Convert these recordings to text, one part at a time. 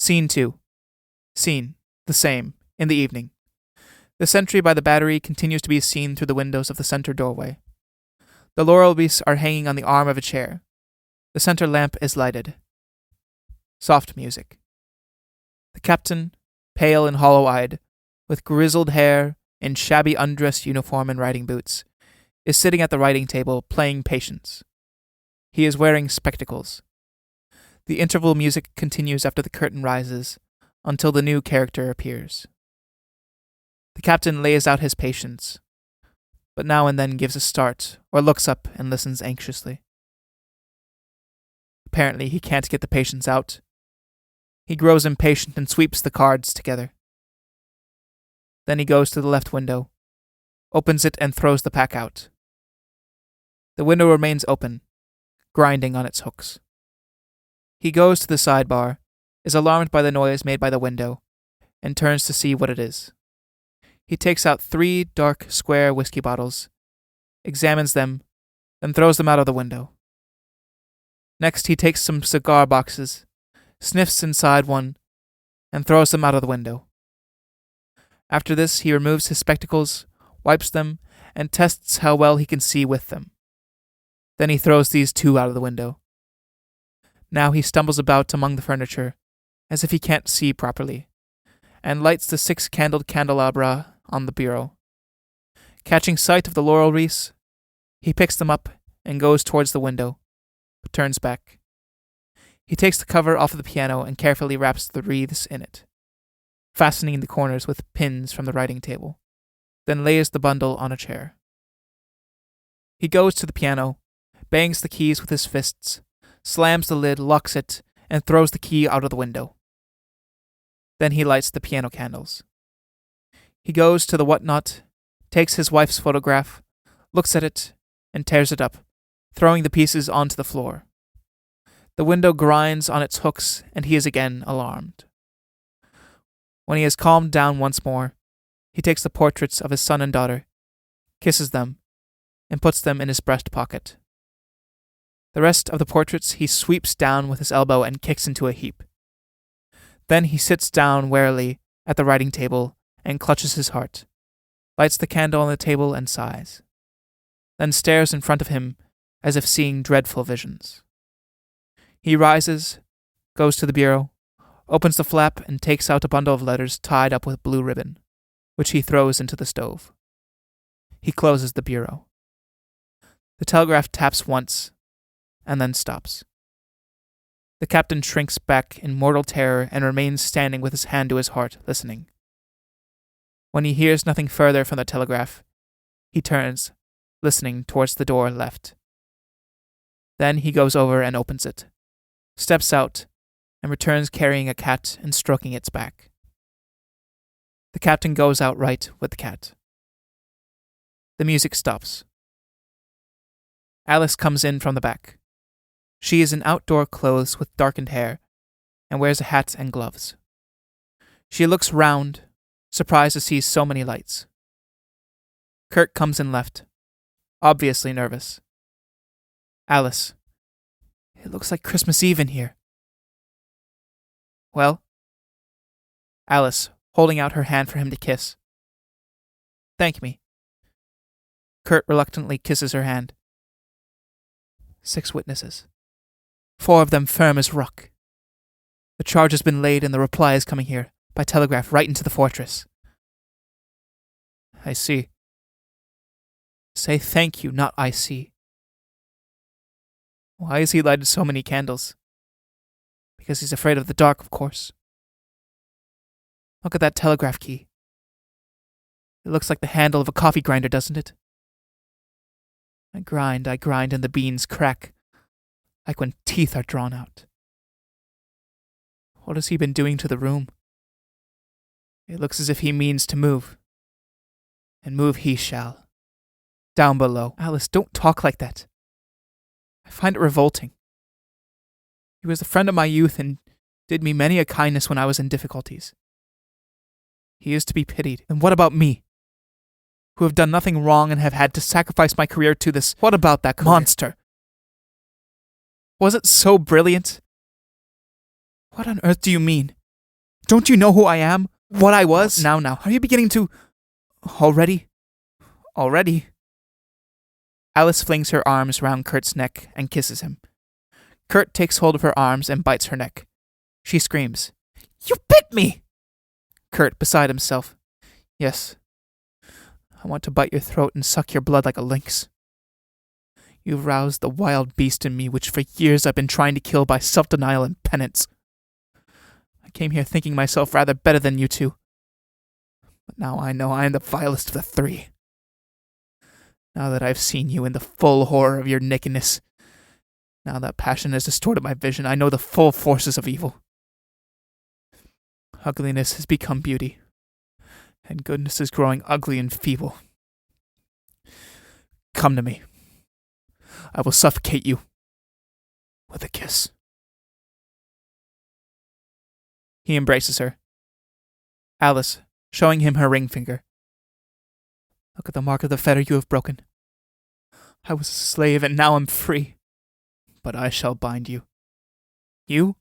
Scene 2. Scene, the same, in the evening. The sentry by the battery continues to be seen through the windows of the center doorway. The laurel wreaths are hanging on the arm of a chair. The center lamp is lighted. Soft music. The captain, pale and hollow-eyed, with grizzled hair, in shabby undress uniform and riding boots, is sitting at the writing table playing Patience. He is wearing spectacles. The interval music continues after the curtain rises, until the new character appears. The captain lays out his Patience, but now and then gives a start or looks up and listens anxiously. Apparently he can't get the Patience out. He grows impatient and sweeps the cards together. Then he goes to the left window, opens it and throws the pack out. The window remains open, grinding on its hooks. He goes to the sidebar, is alarmed by the noise made by the window, and turns to see what it is. He takes out 3 dark, square whiskey bottles, examines them, then throws them out of the window. Next he takes some cigar boxes, sniffs inside one, and throws them out of the window. After this he removes his spectacles, wipes them, and tests how well he can see with them. Then he throws these 2 out of the window. Now he stumbles about among the furniture, as if he can't see properly, and lights the 6-candled candelabra on the bureau. Catching sight of the laurel wreaths, he picks them up and goes towards the window, but turns back. He takes the cover off of the piano and carefully wraps the wreaths in it, fastening the corners with pins from the writing table, then lays the bundle on a chair. He goes to the piano, bangs the keys with his fists, slams the lid, locks it, and throws the key out of the window. Then he lights the piano candles. He goes to the whatnot, takes his wife's photograph, looks at it, and tears it up, throwing the pieces onto the floor. The window grinds on its hooks, and he is again alarmed. When he has calmed down once more, he takes the portraits of his son and daughter, kisses them, and puts them in his breast pocket. The rest of the portraits he sweeps down with his elbow and kicks into a heap. Then he sits down warily at the writing table and clutches his heart, lights the candle on the table and sighs, then stares in front of him as if seeing dreadful visions. He rises, goes to the bureau, opens the flap and takes out a bundle of letters tied up with blue ribbon, which he throws into the stove. He closes the bureau. The telegraph taps once, and then stops. The captain shrinks back in mortal terror and remains standing with his hand to his heart, listening. When he hears nothing further from the telegraph, he turns, listening towards the door left. Then he goes over and opens it, steps out, and returns carrying a cat and stroking its back. The captain goes out right with the cat. The music stops. Alice comes in from the back. She is in outdoor clothes with darkened hair, and wears a hat and gloves. She looks round, surprised to see so many lights. Kurt comes in left, obviously nervous. Alice, it looks like Christmas Eve in here. Well? Alice, holding out her hand for him to kiss. Thank me. Kurt reluctantly kisses her hand. 6 witnesses. 4 of them firm as rock. The charge has been laid and the reply is coming here, by telegraph right into the fortress. I see. Say thank you, not I see. Why has he lighted so many candles? Because he's afraid of the dark, of course. Look at that telegraph key. It looks like the handle of a coffee grinder, doesn't it? I grind, and the beans crack, like when teeth are drawn out. What has he been doing to the room? It looks as if he means to move. And move he shall. Down below. Alice, don't talk like that. I find it revolting. He was a friend of my youth and did me many a kindness when I was in difficulties. He is to be pitied. And what about me? Who have done nothing wrong and have had to sacrifice my career to this. What about that monster? Was it so brilliant? What on earth do you mean? Don't you know who I am? What I was? Now. Are you beginning to... Already? Alice flings her arms round Kurt's neck and kisses him. Kurt takes hold of her arms and bites her neck. She screams, "You bit me!" Kurt, beside himself, "Yes. I want to bite your throat and suck your blood like a lynx. You've roused the wild beast in me which for years I've been trying to kill by self-denial and penance. I came here thinking myself rather better than you two. But now I know I am the vilest of the three. Now that I've seen you in the full horror of your nakedness, now that passion has distorted my vision, I know the full forces of evil. Ugliness has become beauty, and goodness is growing ugly and feeble. Come to me. I will suffocate you with a kiss." He embraces her. Alice, showing him her ring finger. "Look at the mark of the fetter you have broken. I was a slave and now I'm free. But I shall bind you." "You?"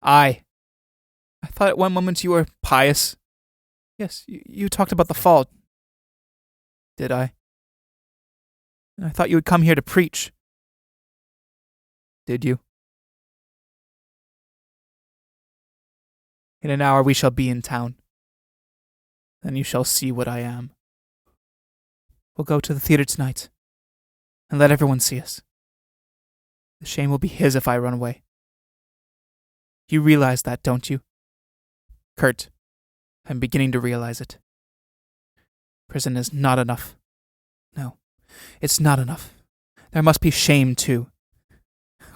"I thought at one moment you were pious." "Yes, you talked about the fall." "Did I? I thought you would come here to preach." "Did you?" "In an hour we shall be in town. Then you shall see what I am. We'll go to the theater tonight, and let everyone see us. The shame will be his if I run away. You realize that, don't you?" "Kurt, I'm beginning to realize it. Prison is not enough. No, it's not enough. There must be shame, too.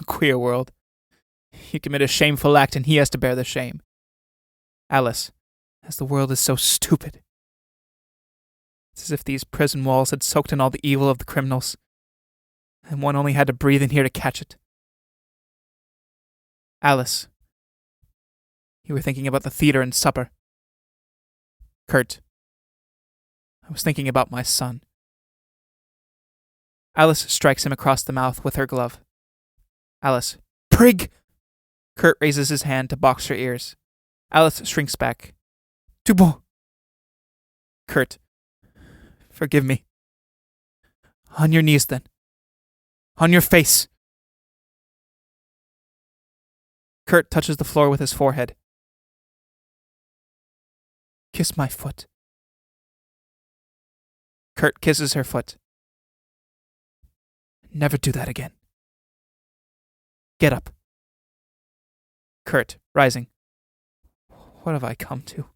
A queer world. You commit a shameful act and he has to bear the shame. Alice, as the world is so stupid. It's as if these prison walls had soaked in all the evil of the criminals, and one only had to breathe in here to catch it. Alice, you were thinking about the theater and supper." "Kurt, I was thinking about my son." Alice strikes him across the mouth with her glove. Alice, "Prig!" Kurt raises his hand to box her ears. Alice shrinks back. "Tout bon." Kurt, "Forgive me." "On your knees, then. On your face." Kurt touches the floor with his forehead. "Kiss my foot." Kurt kisses her foot. "Never do that again. Get up." Kurt, rising. "What have I come to?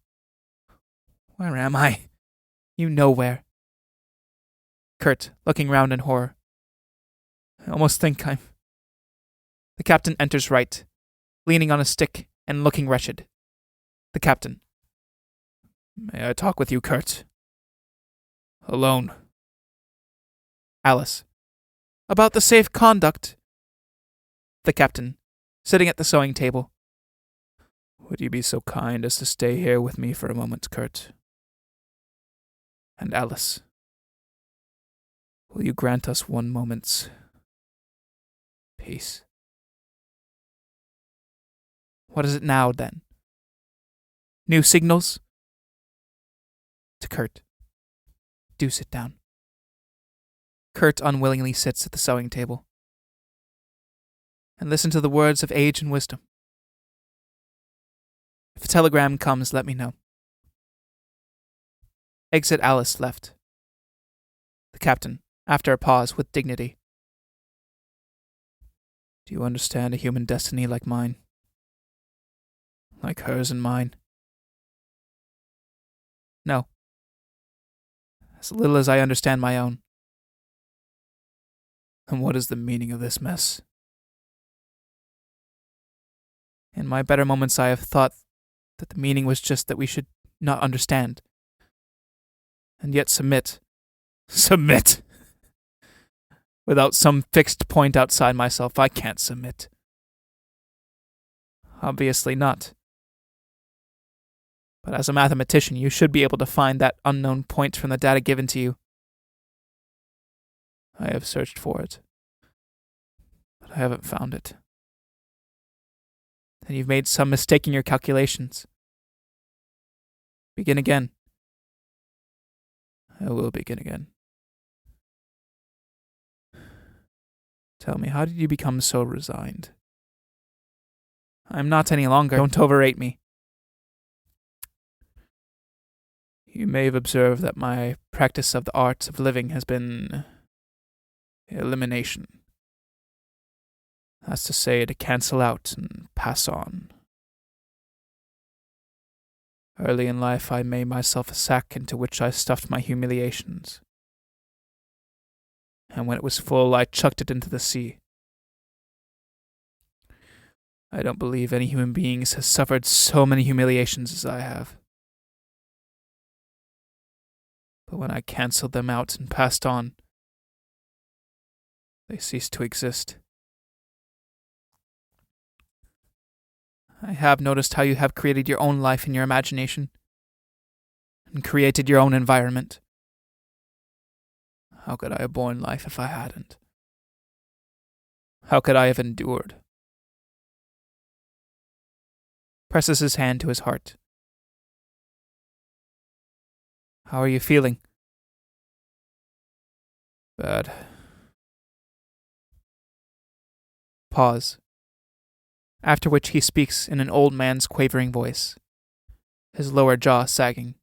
Where am I? You know where." Kurt, looking round in horror. "I almost think I'm..." The captain enters right, leaning on a stick and looking wretched. The captain. "May I talk with you, Kurt? Alone." Alice. "About the safe conduct." The captain, sitting at the sewing table. "Would you be so kind as to stay here with me for a moment, Kurt? And Alice, will you grant us one moment's peace?" "What is it now, then? New signals?" To Kurt. "Do sit down." Kurt unwillingly sits at the sewing table. "And listen to the words of age and wisdom. If a telegram comes, let me know." Exit Alice left. The captain, after a pause, with dignity. "Do you understand a human destiny like mine? Like hers and mine?" "No. As little as I understand my own." "And what is the meaning of this mess?" "In my better moments I have thought that the meaning was just that we should not understand. And yet submit. Submit! Without some fixed point outside myself, I can't submit. Obviously not. But as a mathematician, you should be able to find that unknown point from the data given to you. I have searched for it, but I haven't found it." "Then you've made some mistake in your calculations." Begin again. I will begin again. Tell me, how did you become so resigned? I'm not any longer. Don't overrate me. You may have observed that my practice of the art of living has been elimination. That's to say, to cancel out and pass on. Early in life, I made myself a sack into which I stuffed my humiliations. And when it was full, I chucked it into the sea. I don't believe any human being has suffered so many humiliations as I have. But when I cancelled them out and passed on, they ceased to exist. I have noticed how you have created your own life in your imagination, and created your own environment. How could I have borne life if I hadn't? How could I have endured? Presses his hand to his heart. How are you feeling? Bad. Pause. After which he speaks in an old man's quavering voice, his lower jaw sagging.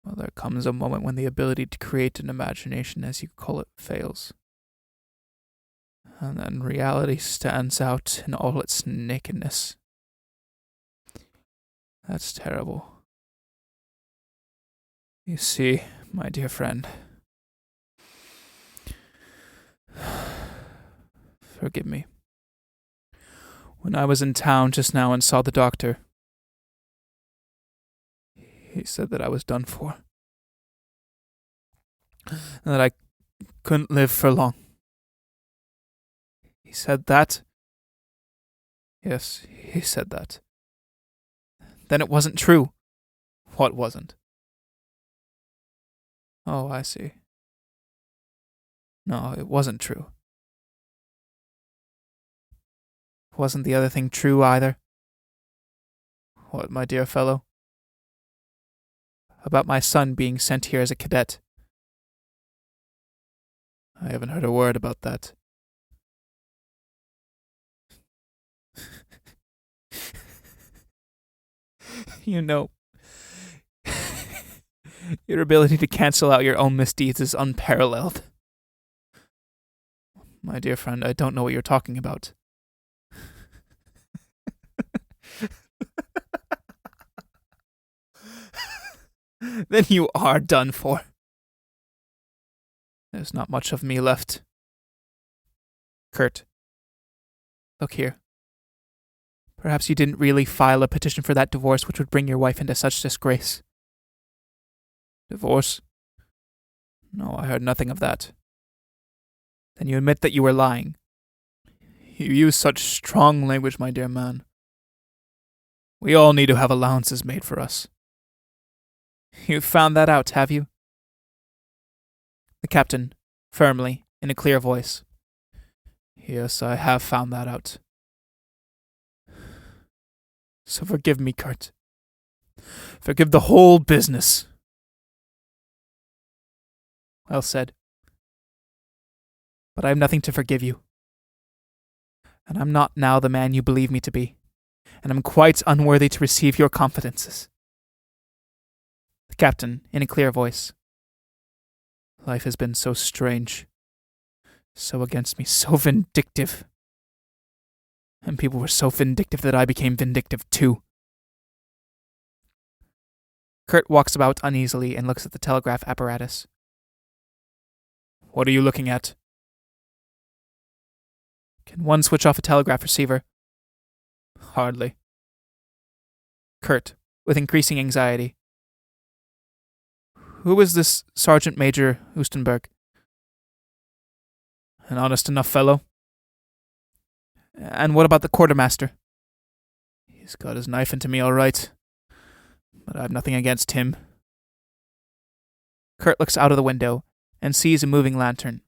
Well, there comes a moment when the ability to create an imagination, as you call it, fails. And then reality stands out in all its nakedness. That's terrible. You see, my dear friend, forgive me. When I was in town just now and saw the doctor, he said that I was done for. And that I couldn't live for long. He said that? Yes, he said that. Then it wasn't true. What wasn't? Oh, I see. No, it wasn't true. Wasn't the other thing true either? What, my dear fellow? About my son being sent here as a cadet. I haven't heard a word about that. You know, your ability to cancel out your own misdeeds is unparalleled. My dear friend, I don't know what you're talking about. Then you are done for. There's not much of me left. Kurt, look here. Perhaps you didn't really file a petition for that divorce which would bring your wife into such disgrace. Divorce? No, I heard nothing of that. Then you admit that you were lying. You use such strong language, my dear man. We all need to have allowances made for us. You've found that out, have you? The captain, firmly, in a clear voice. Yes, I have found that out. So forgive me, Kurt. Forgive the whole business. Well said. But I have nothing to forgive you. And I'm not now the man you believe me to be, and I'm quite unworthy to receive your confidences. The captain, in a clear voice. Life has been so strange, so against me, so vindictive. And people were so vindictive that I became vindictive too. Kurt walks about uneasily and looks at the telegraph apparatus. What are you looking at? Can one switch off a telegraph receiver? Hardly. Kurt, with increasing anxiety. Who is this Sergeant Major Strindberg? An honest enough fellow. And what about the quartermaster? He's got his knife into me all right, but I have nothing against him. Kurt looks out of the window and sees a moving lantern.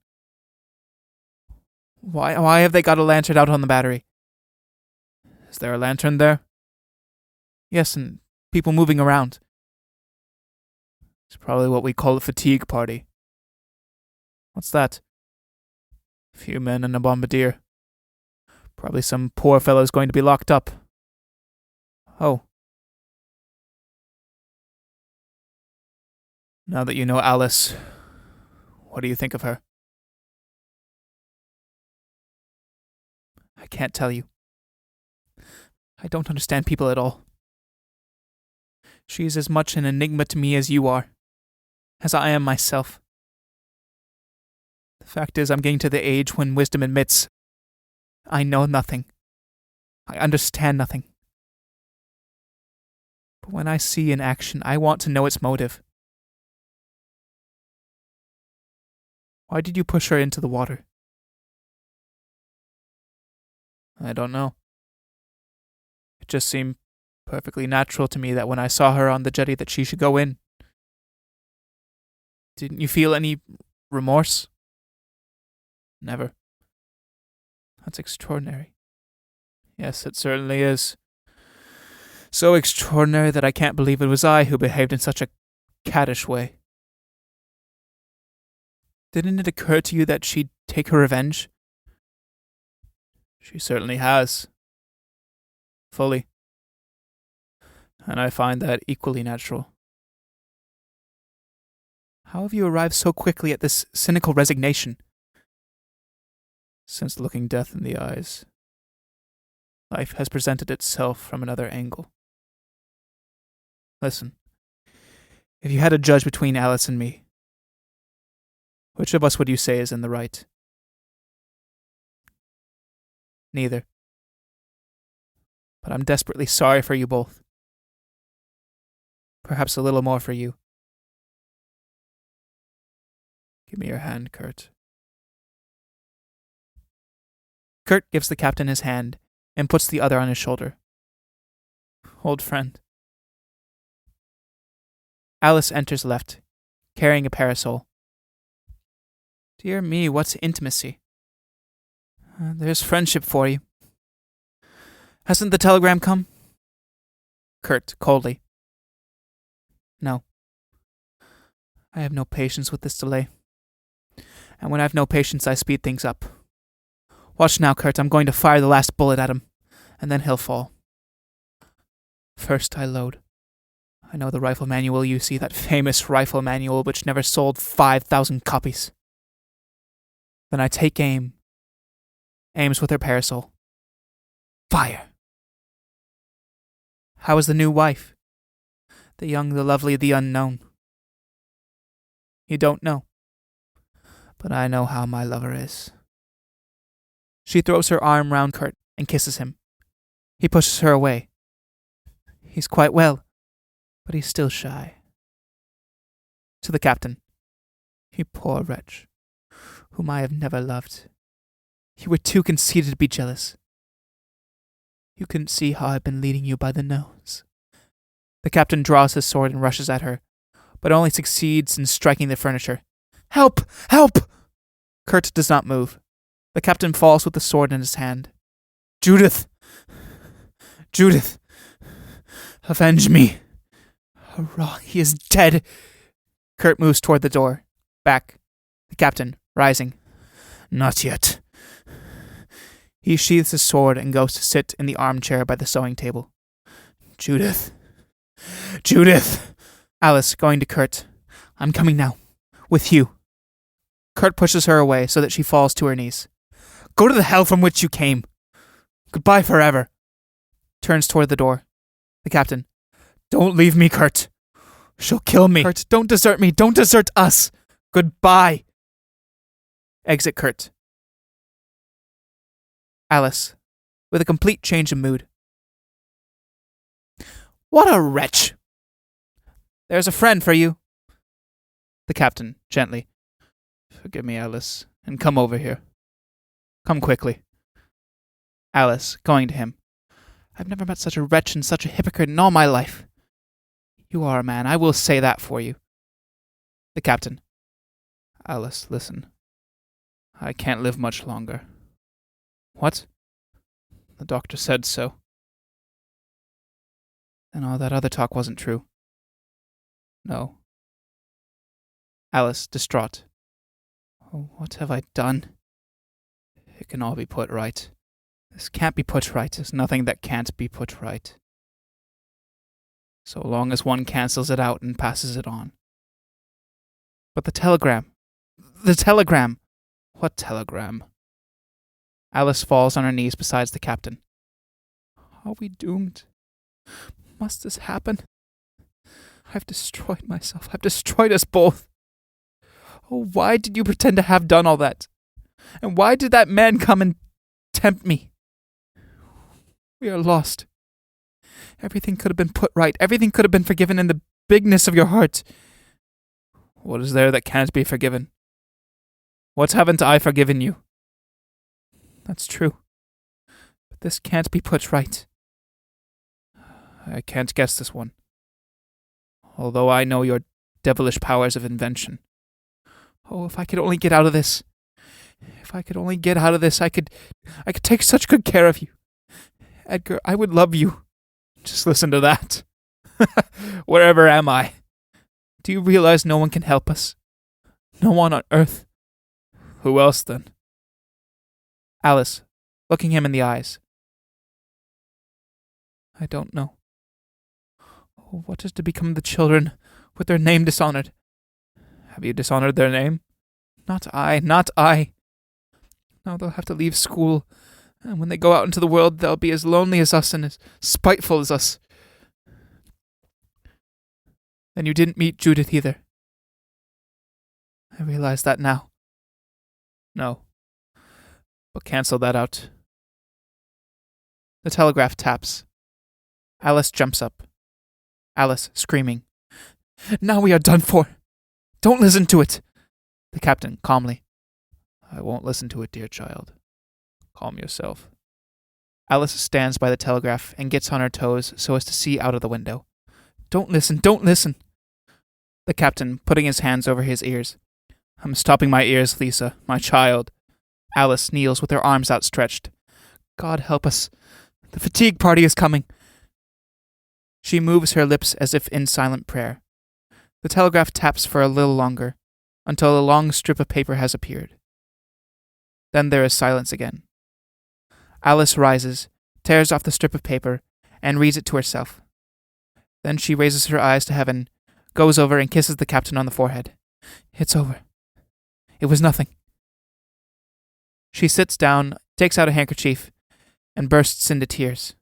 Why have they got a lantern out on the battery? Is there a lantern there? Yes, and People moving around. It's probably what we call a fatigue party. What's that? A few men and a bombardier. Probably some poor fellow's going to be locked up. Oh. Now that you know Alice, what do you think of her? I can't tell you. I don't understand people at all. She's as much an enigma to me as you are, as I am myself. The fact is, I'm getting to the age when wisdom admits I know nothing. I understand nothing. But when I see an action, I want to know its motive. Why did you push her into the water? I don't know. It just seemed perfectly natural to me that when I saw her on the jetty that she should go in. Didn't you feel any remorse? Never. That's extraordinary. Yes, it certainly is. So extraordinary that I can't believe it was I who behaved in such a caddish way. Didn't it occur to you that she'd take her revenge? She certainly has. Fully. And I find that equally natural. How have you arrived so quickly at this cynical resignation? Since looking death in the eyes, life has presented itself from another angle. Listen, if you had to judge between Alice and me, which of us would you say is in the right? Neither. But I'm desperately sorry for you both. Perhaps a little more for you. Give me your hand, Kurt. Kurt gives the captain his hand and puts the other on his shoulder. Old friend. Alice enters left, carrying a parasol. Dear me, what's intimacy? There's friendship for you. Hasn't the telegram come? Kurt, coldly. No. I have no patience with this delay. And when I've no patience, I speed things up. Watch now, Kurt, I'm going to fire the last bullet at him, and then he'll fall. First I load. I know the rifle manual, you see, that famous rifle manual which never sold 5,000 copies. Then I take aim. Aims with her parasol. Fire! How is the new wife? The young, the lovely, the unknown. You don't know. But I know how my lover is. She throws her arm round Kurt and kisses him. He pushes her away. He's quite well, but he's still shy. To the captain. You poor wretch, whom I have never loved. You were too conceited to be jealous. You couldn't see how I've been leading you by the nose. The captain draws his sword and rushes at her, but only succeeds in striking the furniture. Help! Help! Kurt does not move. The captain falls with the sword in his hand. Judith! Judith! Avenge me! Hurrah, he is dead! Kurt moves toward the door. Back. The captain, rising. Not yet. He sheathes his sword and goes to sit in the armchair by the sewing table. Judith! Judith! Alice, going to Kurt. I'm coming now. With you. Kurt pushes her away so that she falls to her knees. Go to the hell from which you came. Goodbye forever. Turns toward the door. The captain. Don't leave me, Kurt. She'll kill me. Kurt, don't desert me. Don't desert us. Goodbye. Exit Kurt. Alice, with a complete change of mood. What a wretch. There's a friend for you. The captain, gently. Forgive me, Alice, and come over here. Come quickly. Alice, going to him. I've never met such a wretch and such a hypocrite in all my life. You are a man, I will say that for you. The captain. Alice, listen. I can't live much longer. What? The doctor said so. Then all that other talk wasn't true. No. Alice, distraught. Oh, what have I done? It can all be put right. This can't be put right. There's nothing that can't be put right. So long as one cancels it out and passes it on. But the telegram. The telegram! What telegram? Alice falls on her knees beside the captain. Are we doomed? Must this happen? I've destroyed myself. I've destroyed us both. Oh, why did you pretend to have done all that? And why did that man come and tempt me? We are lost. Everything could have been put right. Everything could have been forgiven in the bigness of your heart. What is there that can't be forgiven? What haven't I forgiven you? That's true. But this can't be put right. I can't guess this one. Although I know your devilish powers of invention. Oh, if I could only get out of this. If I could only get out of this, I could take such good care of you. Edgar, I would love you. Just listen to that. Wherever am I? Do you realize no one can help us? No one on earth. Who else then? Alice, looking him in the eyes. I don't know. Oh, what is to become of the children with their name dishonored? Have you dishonored their name? Not I, not I. Now they'll have to leave school, and when they go out into the world, they'll be as lonely as us and as spiteful as us. Then you didn't meet Judith either. I realize that now. No. But cancel that out. The telegraph taps. Alice jumps up. Alice screaming. Now we are done for. Don't listen to it. The captain calmly. I won't listen to it, dear child. Calm yourself. Alice stands by the telegraph and gets on her toes so as to see out of the window. Don't listen, don't listen. The captain, putting his hands over his ears. I'm stopping my ears, Lisa, my child. Alice kneels with her arms outstretched. God help us. The fatigue party is coming. She moves her lips as if in silent prayer. The telegraph taps for a little longer, until a long strip of paper has appeared. Then there is silence again. Alice rises, tears off the strip of paper, and reads it to herself. Then she raises her eyes to heaven, goes over and kisses the captain on the forehead. It's over. It was nothing. She sits down, takes out a handkerchief, and bursts into tears.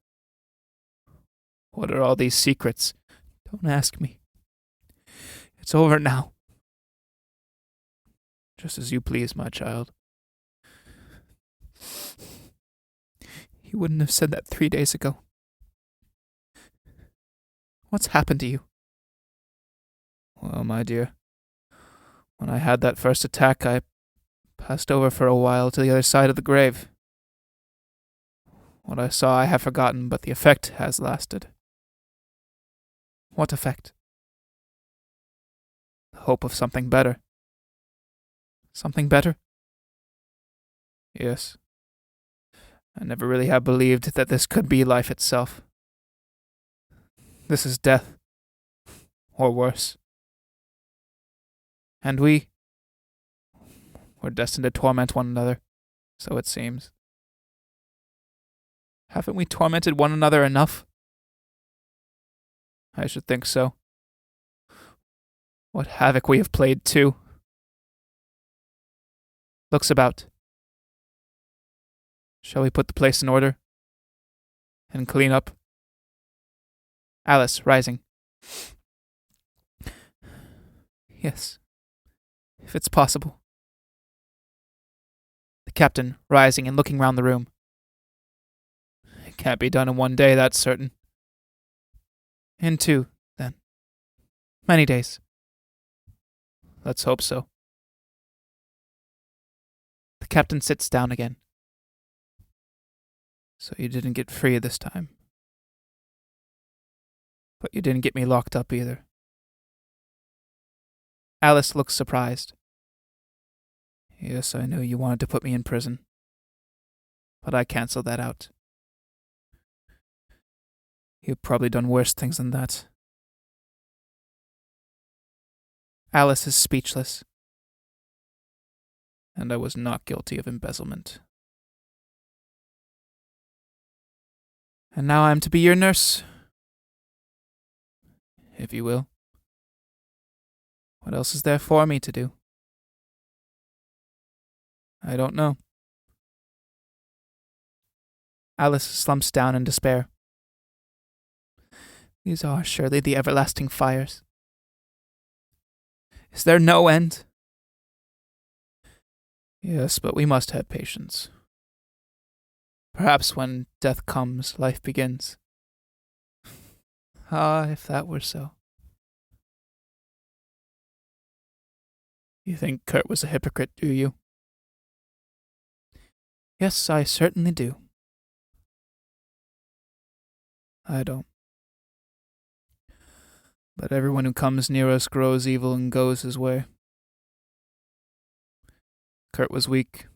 What are all these secrets? Don't ask me. It's over now. Just as you please, my child. You wouldn't have said that 3 days ago. What's happened to you? Well, my dear, when I had that first attack, I passed over for a while to the other side of the grave. What I saw I have forgotten, but the effect has lasted. What effect? The hope of something better. Something better? Yes. I never really have believed that this could be life itself. This is death. Or worse. And we're destined to torment one another, so it seems. Haven't we tormented one another enough? I should think so. What havoc we have played, too. Looks about. Shall we put the place in order? And clean up? Alice, rising. Yes, if it's possible. The captain, rising and looking round the room. It can't be done in one day, that's certain. In 2, then. Many days. Let's hope so. The captain sits down again. So you didn't get free this time. But you didn't get me locked up either. Alice looks surprised. Yes, I knew you wanted to put me in prison. But I canceled that out. You've probably done worse things than that. Alice is speechless. And I was not guilty of embezzlement. And now I'm to be your nurse. If you will. What else is there for me to do? I don't know. Alice slumps down in despair. These are surely the everlasting fires. Is there no end? Yes, but we must have patience. Perhaps when death comes, life begins. Ah, if that were so. You think Kurt was a hypocrite, do you? Yes, I certainly do. I don't. But everyone who comes near us grows evil and goes his way. Kurt was weak,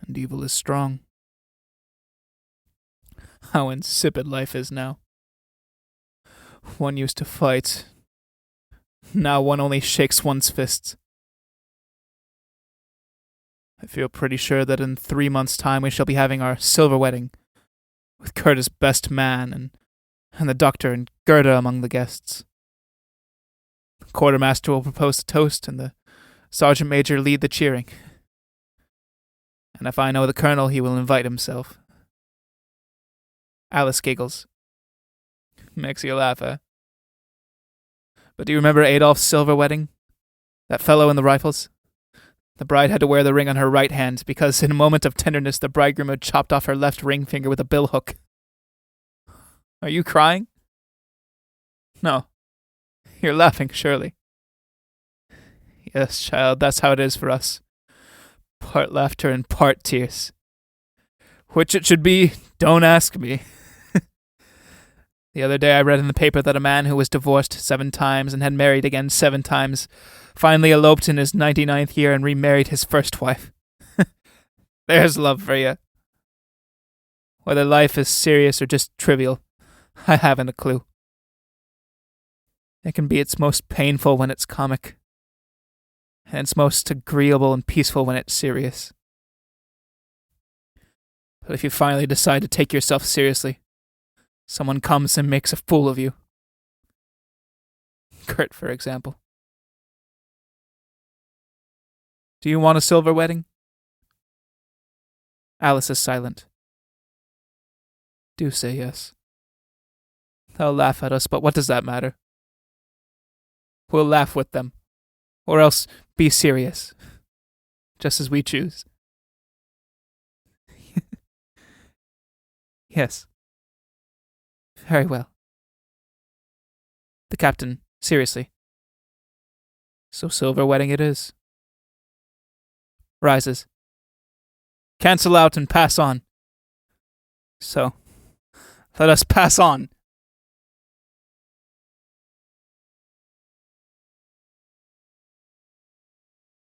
and evil is strong. How insipid life is now. One used to fight. Now one only shakes one's fists. I feel pretty sure that in 3 months' time we shall be having our silver wedding, with Kurt as best man, and the doctor and Gerda among the guests. The quartermaster will propose the toast, and the sergeant major lead the cheering. And if I know the colonel, he will invite himself. Alice giggles. Makes you laugh, eh? But do you remember Adolph's silver wedding? That fellow in the rifles? The bride had to wear the ring on her right hand because in a moment of tenderness the bridegroom had chopped off her left ring finger with a billhook. Are you crying? No. You're laughing, surely. Yes, child, that's how it is for us. Part laughter and part tears. Which it should be, don't ask me. The other day I read in the paper that a man who was divorced 7 times and had married again 7 times finally eloped in his 99th year and remarried his first wife. There's love for you. Whether life is serious or just trivial, I haven't a clue. It can be its most painful when it's comic, and it's most agreeable and peaceful when it's serious. But if you finally decide to take yourself seriously, someone comes and makes a fool of you. Kurt, for example. Do you want a silver wedding? Alice is silent. Do say yes. They'll laugh at us, but what does that matter? We'll laugh with them. Or else be serious. Just as we choose. Yes. Very well. The captain, seriously. So silver wedding it is. Rises. Cancel out and pass on. So, let us pass on.